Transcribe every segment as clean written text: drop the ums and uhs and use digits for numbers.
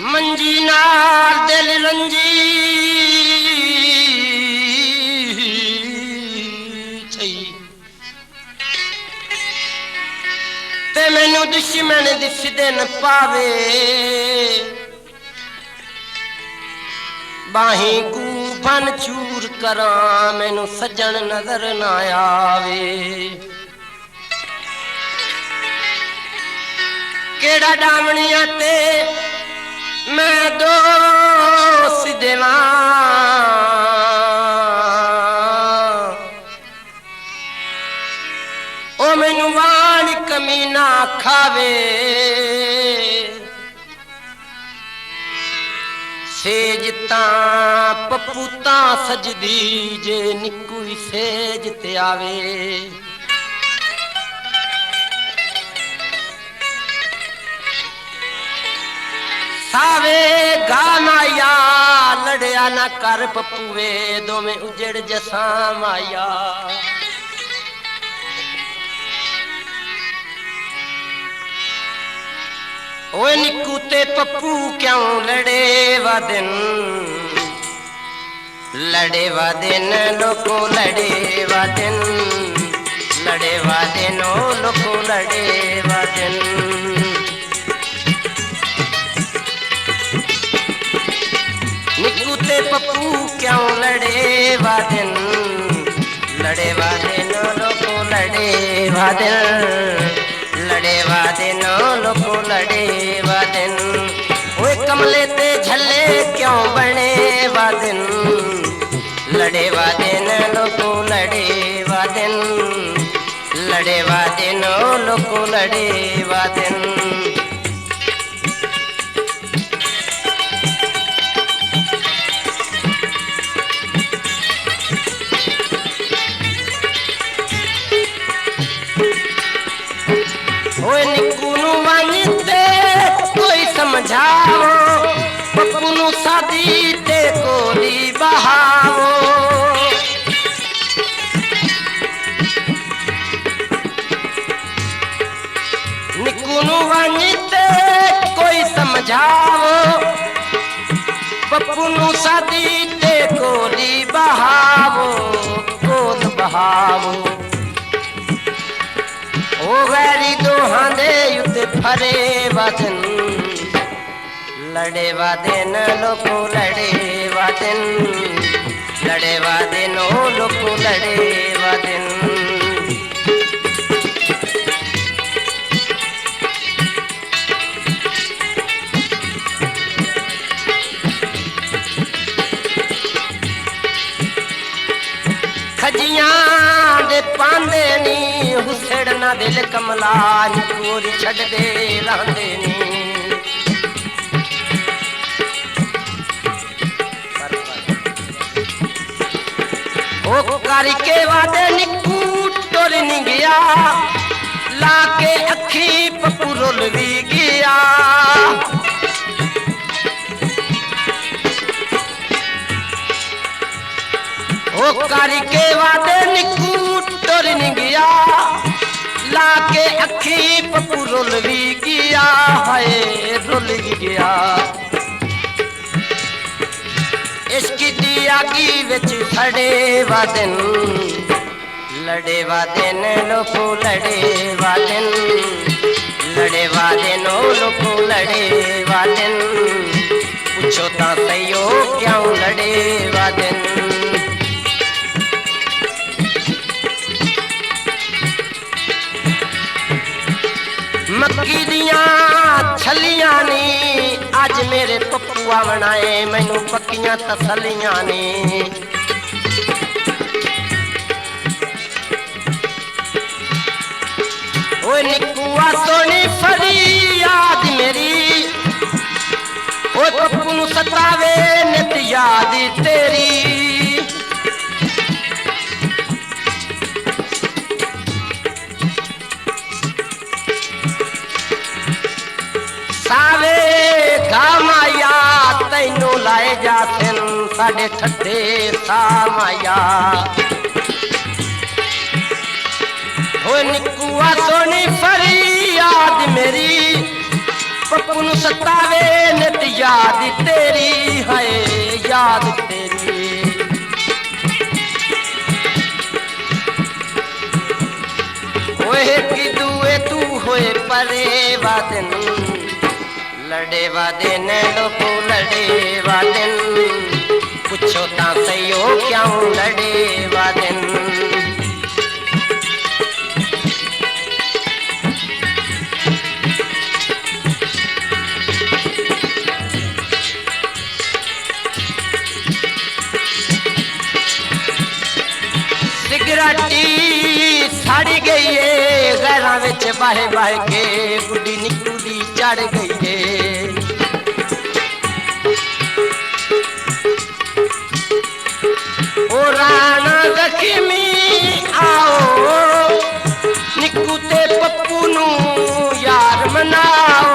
मंजी नाल दिल रंजी थई ते मैनू दुश्मन दिसदे न पावे बाही कू बन चूर करा मैनू सजन नजर ना आवे केड़ा डामनिया ते मैं दोस्त देवा ओ मैनू वाण कमीना खावे सेजता पपूता सजदी जे निकू सेज ते आवे सावे गानाया लड़या ना कर पपूवे दो में उजड़ जसा माया ओए निकू ते पप्पू क्यों लड़े वा दिन लोको लड़े वा दिन लड़े वा दिन ओ लोको लड़े वा दिन निकू ते पप्पू क्यों लड़े वा दिन लोको लड़े वा दिन लड़े वा दिन लोको लड़े वा दिन ओए कमले ते झल्ले क्यों बने वा दिन लड़े वा दिन लोको लड़े वा दिन लड़े वा दिन लोको लड़े वा दिन ओए निकू नू वांगते कोई समझाओ पप्पू नू सादी ते कोली बहाओ निकू नू वांगते कोई समझाओ पप्पू नू सादी ते कोली बहाओ कोल बहाओ ओ वैरी दोहां दे युद्ध फरे वादन लड़े वादन लोको लड़े वादन लड़े वादन ओ लोको लड़े वादन खजियां दे पांदे नी हुसड़ना दिल कमला चोरी छड़ दे लांदे नी ओ करके वादे निकू टुर नी गया लाके अखी पप्पू रुल भी गया ओ करके वादे निकू टुर नी गया लाके अखी पप्पू रुल भी गया है रुल गया इसकी दियागी विच खड़े वादन लड़े वादन लोको लड़े वादन लड़े वादन ओ लोको लड़े वादन पूछो ता सही क्यों लड़े वादन मक्की दियां छलियां नी अज मेरे पप्पूआ बनाए मैनू पक्कियां तसलियां नी ओए निकूआ सोनी फरियाद मेरी ओए पप्पू नू सतावे नित याद तेरी सावे गामाया तैनू लाए जासन साढ़े ठट्ठे सामाया हो निकुआ सोनी फरियाद मेरी पप्पू नू सतावे नित याद तेरी है याद तेरी। ओए की दुए तू होए परे वादन लड़े वादन लोको लड़े वादन पूछो ता सही हो क्यों लड़े वादन। सिगराटी सड़ गई है घरां विच बाहे बाहे के गुड्डी निक्कू दी चढ़ गई है। ओ राणा जख्मी आओ निक्कू ते पप्पू नू यार मनाओ।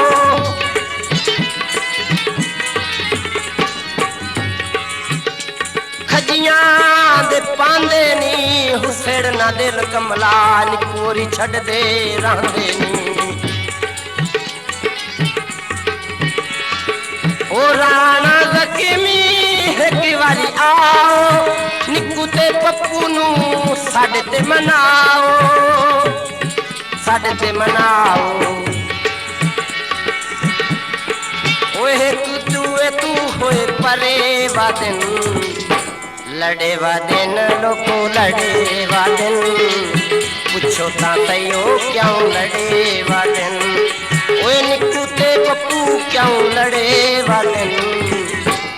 खजियां दे पांदे नी हुसेड़ ना दिल कमला निकोरी छड़ दे रहंदे नी। ओ राणा जख्मी एक बारी आओ निक्कू ते पप्पू नू साडे ते मनाओ साडे ते मनाओ। ओए तू दुए तू होए परे वादन लड़े वादन लोको लड़े वादन पूछो ता सही हो क्यों लड़े वादन। ओए निक्कू ते पप्पू क्यों लड़े वादन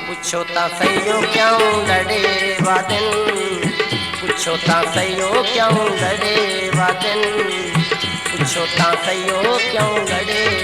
पूछो ता सही हो क्यों लड़े वादन पूछो ता सही हो क्यों लड़े वादन पूछो ता सही हो क्यों लड़े।